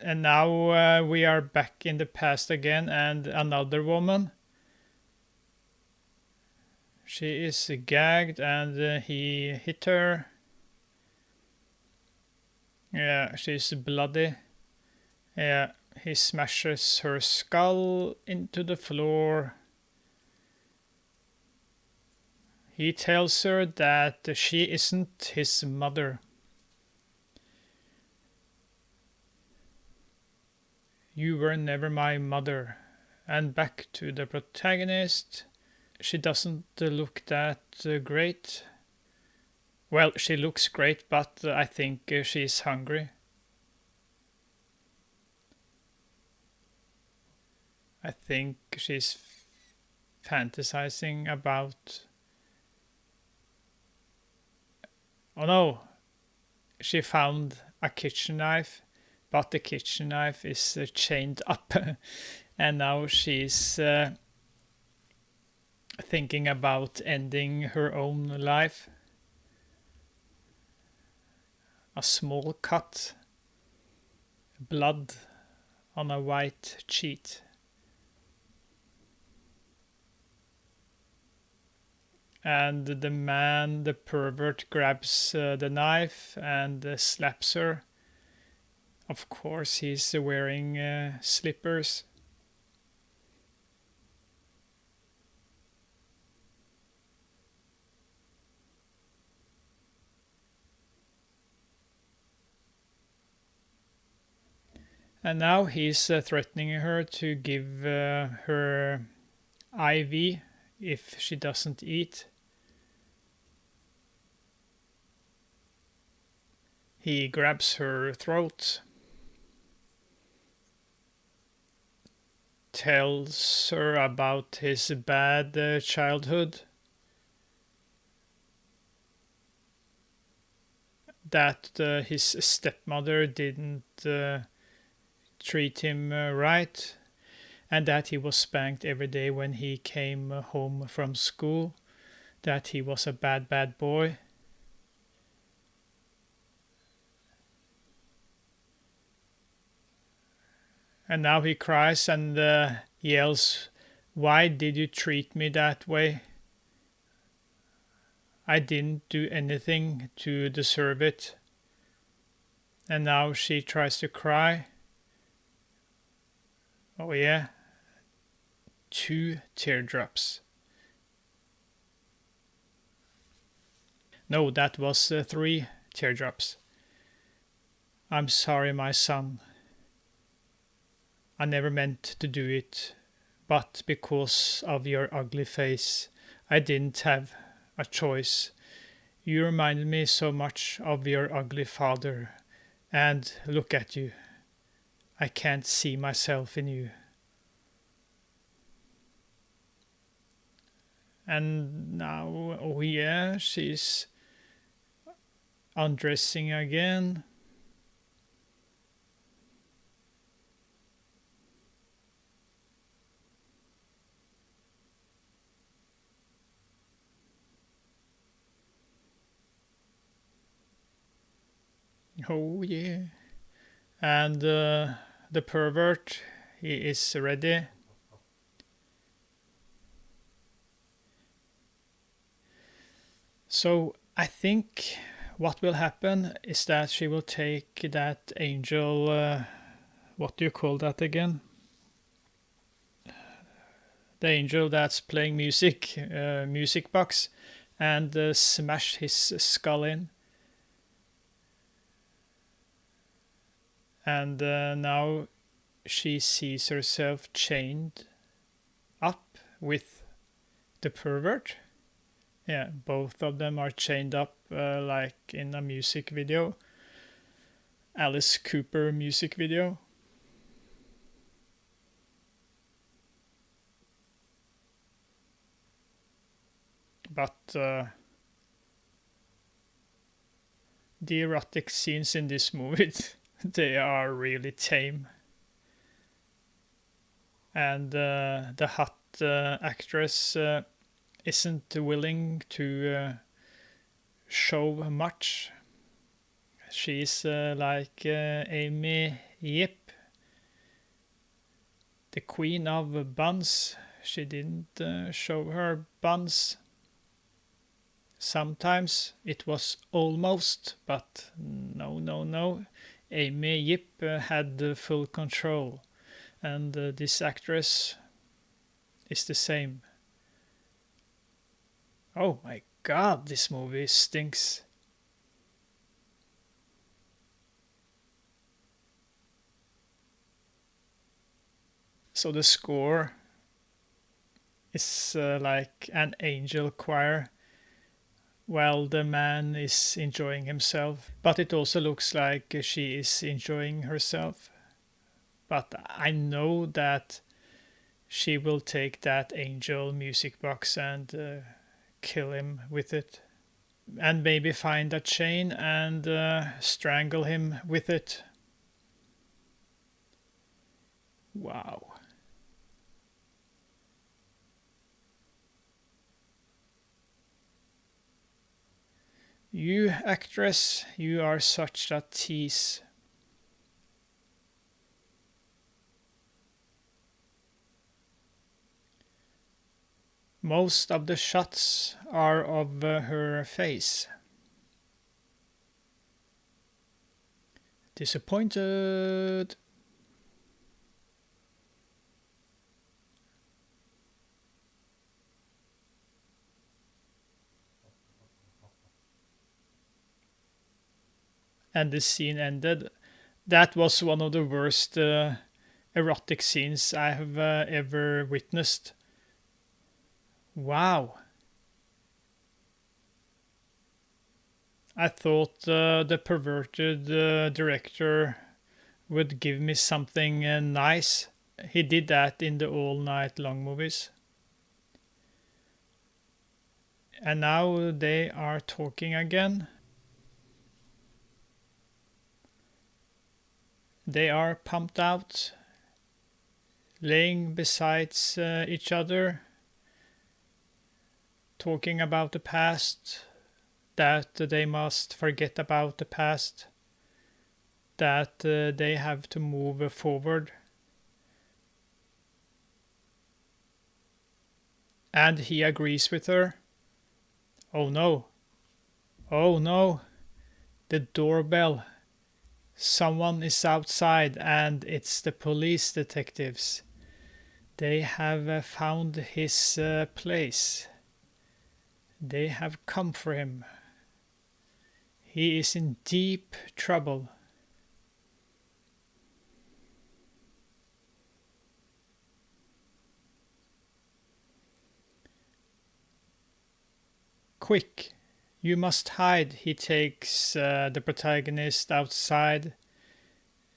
And now we are back in the past again, and another woman. She is gagged, and he hit her. Yeah, she's bloody. Yeah, he smashes her skull into the floor. He tells her that she isn't his mother. You were never my mother. And back to the protagonist. She doesn't look that great. Well, she looks great, but I think she's hungry. I think she's fantasizing about... Oh no! She found a kitchen knife, but the kitchen knife is chained up. And now she's thinking about ending her own life. A small cut. Blood on a white sheet. And the man, the pervert, grabs the knife and slaps her. Of course, he's wearing slippers. And now he's threatening her to give her IV if she doesn't eat. He grabs her throat, tells her about his bad childhood, that his stepmother didn't treat him right, and that he was spanked every day when he came home from school, that he was a bad boy. And now he cries and yells, "Why did you treat me that way? I didn't do anything to deserve it." And now she tries to cry. Oh yeah, 2 teardrops. No, that was 3 teardrops. "I'm sorry, my son. I never meant to do it, but because of your ugly face, I didn't have a choice. You reminded me so much of your ugly father, And look at you. I can't see myself in you. And now, oh yeah, she's undressing again. Oh yeah. And the pervert, he is ready. So I think what will happen is that she will take that angel, what do you call that again? The angel that's playing music, music box, and smash his skull in. And now she sees herself chained up with the pervert. Yeah, both of them are chained up like in a music video. Alice Cooper music video. But the erotic scenes in this movie, they are really tame. And the hot actress isn't willing to show much. She's like Amy Yip, the queen of buns. She didn't show her buns. Sometimes it was almost, but no. Amy Yip had full control, and this actress is the same. Oh my god, this movie stinks. So the score is like an angel choir while the man is enjoying himself. But it also looks like she is enjoying herself. But I know that she will take that angel music box and kill him with it. And maybe find a chain and strangle him with it. Wow. You, actress, you are such a tease. Most of the shots are of her face. Disappointed. And the scene ended. That was one of the worst erotic scenes I have ever witnessed. Wow. I thought the perverted director would give me something nice. He did that in the All Night Long movies. And now they are talking again. They are pumped out, laying beside each other, talking about the past, that they must forget about the past, that they have to move forward. And he agrees with her. Oh no. Oh no. The doorbell. Someone is outside and it's the police detectives. They have found his place. They have come for him. He is in deep trouble. Quick, you must hide. He takes the protagonist outside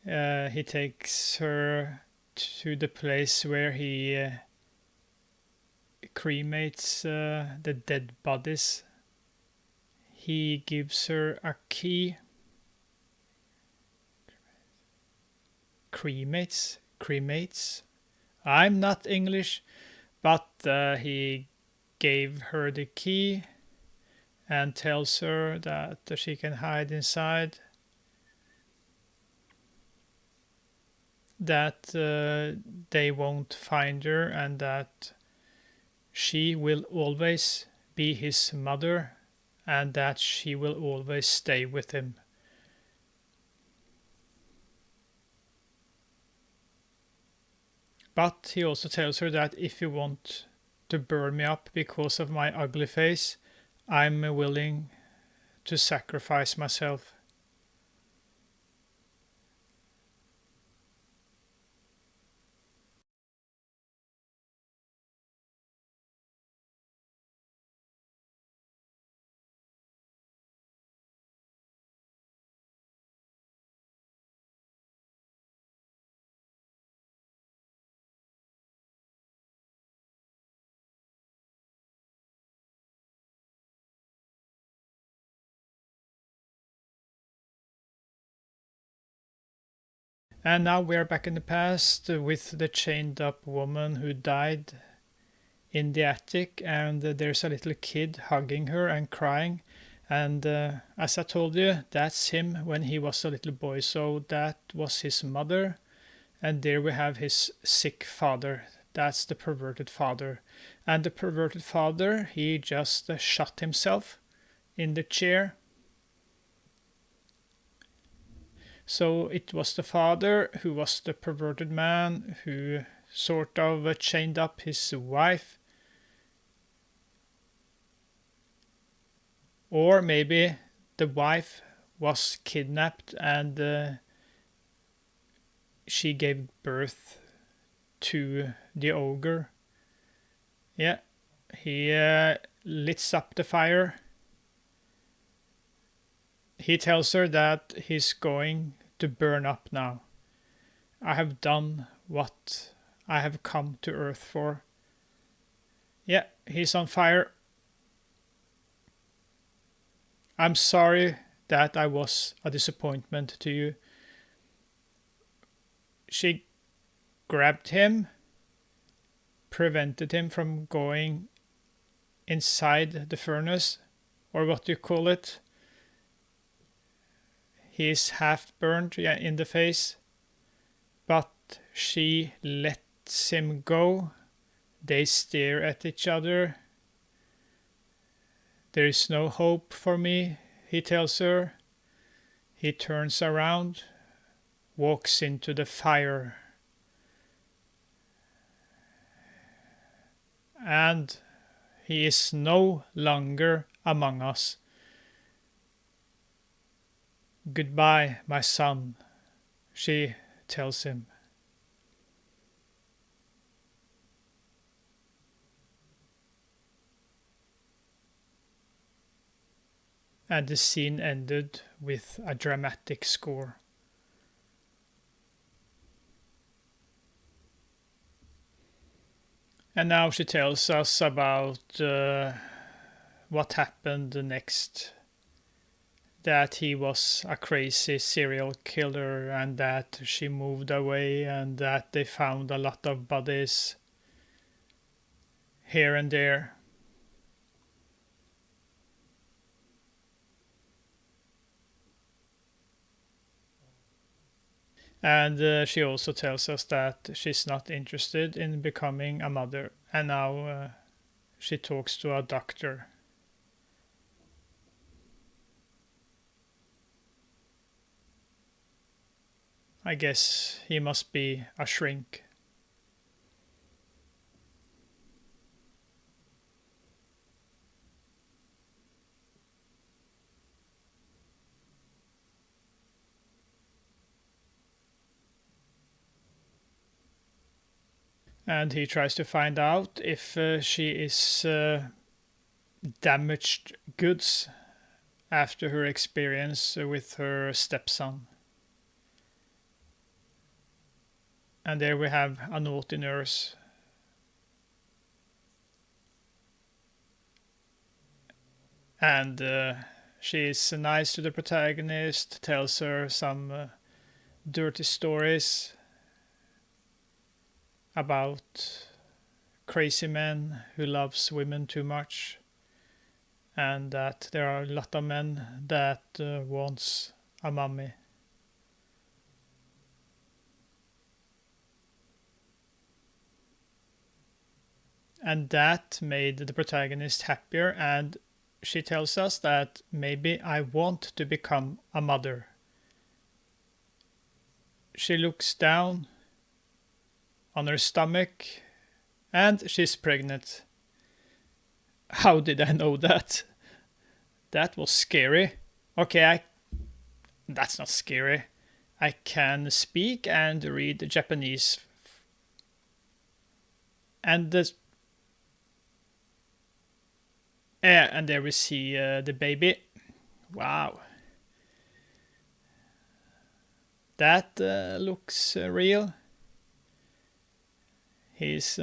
He takes her to the place where he cremates the dead bodies. He gives her a key. Cremates. I'm not English, but he gave her the key and tells her that she can hide inside, that they won't find her, and that she will always be his mother, and that she will always stay with him. But he also tells her that if you want to burn me up because of my ugly face, I'm willing to sacrifice myself. And now we're back in the past with the chained up woman who died in the attic, and there's a little kid hugging her and crying. And as I told you, that's him when he was a little boy. So that was his mother, and there we have his sick father. That's the perverted father. And the perverted father, he just shot himself in the chair. So it was the father who was the perverted man who sort of chained up his wife. Or maybe the wife was kidnapped and she gave birth to the ogre. Yeah, he lights up the fire. He tells her that he's going to burn up now. I have done what I have come to Earth for. Yeah, he's on fire. I'm sorry that I was a disappointment to you. She grabbed him, prevented him from going inside the furnace, or what do you call it? He is half burned in the face, but she lets him go. They stare at each other. There is no hope for me, he tells her. He turns around, walks into the fire. And he is no longer among us. Goodbye, my son, she tells him. And the scene ended with a dramatic score. And now she tells us about what happened next. That he was a crazy serial killer, and that she moved away, and that they found a lot of bodies here and there. And she also tells us that she's not interested in becoming a mother, and now she talks to a doctor. I guess he must be a shrink. And he tries to find out if she is damaged goods after her experience with her stepson. And there we have a naughty nurse. And she's nice to the protagonist, tells her some dirty stories about crazy men who loves women too much, and that there are a lot of men that wants a mummy. And that made the protagonist happier, and she tells us that maybe I want to become a mother. She looks down on her stomach and she's pregnant. How did I know that? That was scary. Okay, that's not scary. I can speak and read Japanese. And and there we see the baby. Wow. That looks real. He's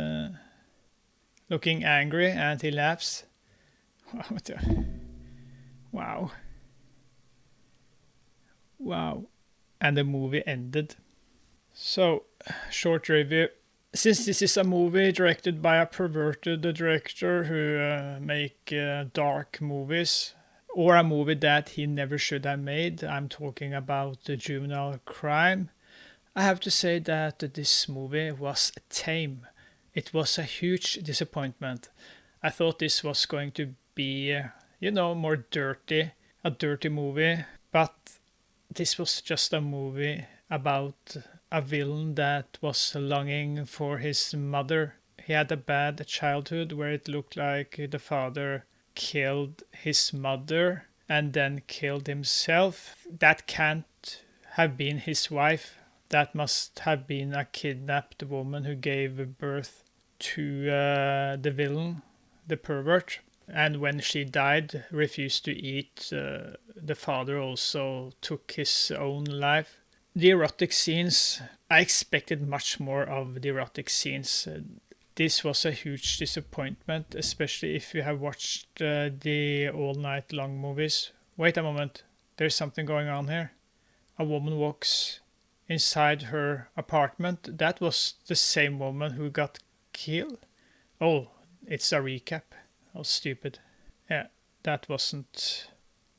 looking angry and he laughs. Wow. Wow. And the movie ended. So, short review. Since this is a movie directed by a perverted director who make dark movies, or a movie that he never should have made, I'm talking about the Juvenile Crime, I have to say that this movie was tame. It was a huge disappointment. I thought this was going to be, more dirty, a dirty movie, but this was just a movie about a villain that was longing for his mother. He had a bad childhood where it looked like the father killed his mother and then killed himself. That can't have been his wife. That must have been a kidnapped woman who gave birth to the villain, the pervert. And when she died, refused to eat, the father also took his own life. The erotic scenes, I expected much more of the erotic scenes. This was a huge disappointment, especially if you have watched the All Night Long movies. Wait a moment, there's something going on here. A woman walks inside her apartment. That was the same woman who got killed. Oh, it's a recap. Oh, stupid. Yeah, that wasn't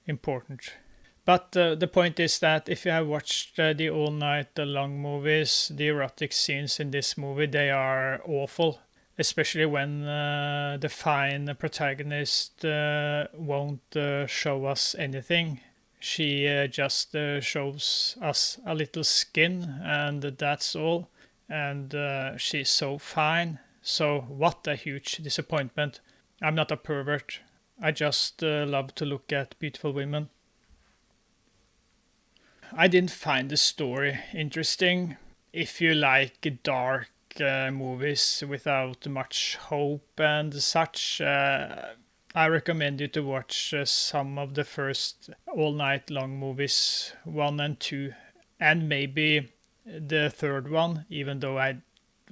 important. But the point is that if you have watched the All Night Long movies, the erotic scenes in this movie, they are awful. Especially when the fine protagonist won't show us anything. She just shows us a little skin and that's all. And she's so fine. So what a huge disappointment. I'm not a pervert. I just love to look at beautiful women. I didn't find the story interesting. If you like dark movies without much hope and such, I recommend you to watch some of the first All Night Long movies, 1 and 2, and maybe the third one, even though I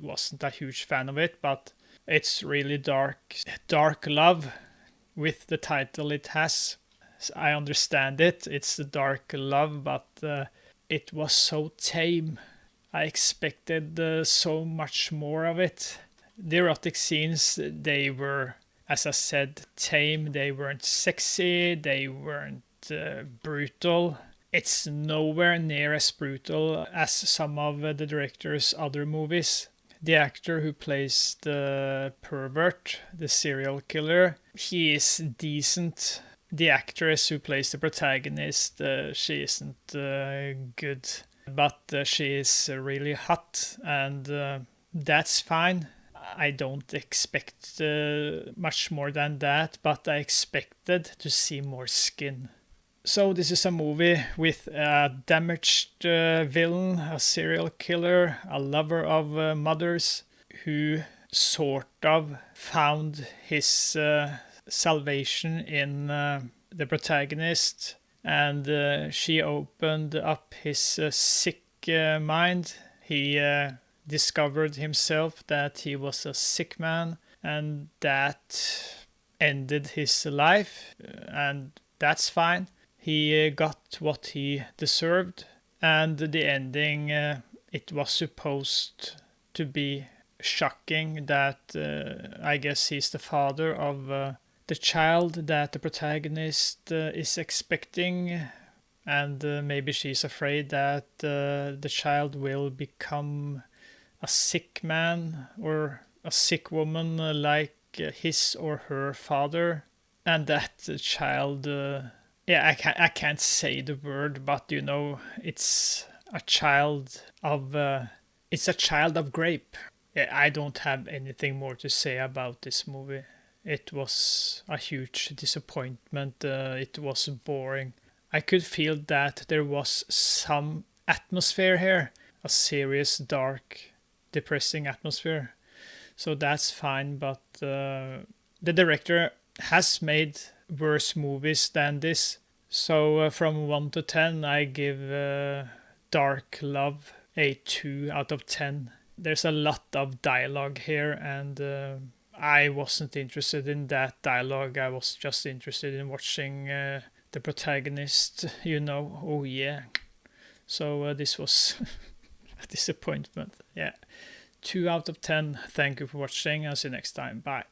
wasn't a huge fan of it, but it's really dark. Dark love with the title it has. I understand it. It's the dark love, but it was so tame. I expected so much more of it. The erotic scenes, they were, as I said, tame. They weren't sexy. They weren't brutal. It's nowhere near as brutal as some of the director's other movies. The actor who plays the pervert, the serial killer, he is decent. The actress who plays the protagonist, she isn't good, but she is really hot, and that's fine. I don't expect much more than that, but I expected to see more skin. So this is a movie with a damaged villain, a serial killer, a lover of mothers, who sort of found his salvation in the protagonist, and she opened up his sick mind. He discovered himself that he was a sick man, and that ended his life, and that's fine. He got what he deserved, and the ending, it was supposed to be shocking that I guess he's the father of the child that the protagonist is expecting, and maybe she's afraid that the child will become a sick man or a sick woman like his or her father, and that the child, I can't say the word, but you know, it's a child of grape. Yeah, I don't have anything more to say about this movie. It was a huge disappointment. It was boring. I could feel that there was some atmosphere here, a serious, dark, depressing atmosphere. So that's fine, but the director has made worse movies than this. So from 1 to 10, I give Dark Love a 2 out of 10. There's a lot of dialogue here, and I wasn't interested in that dialogue. I was just interested in watching the protagonist, you know. Oh yeah. So this was a disappointment. Yeah. 2 out of 10. Thank you for watching. I'll see you next time. Bye.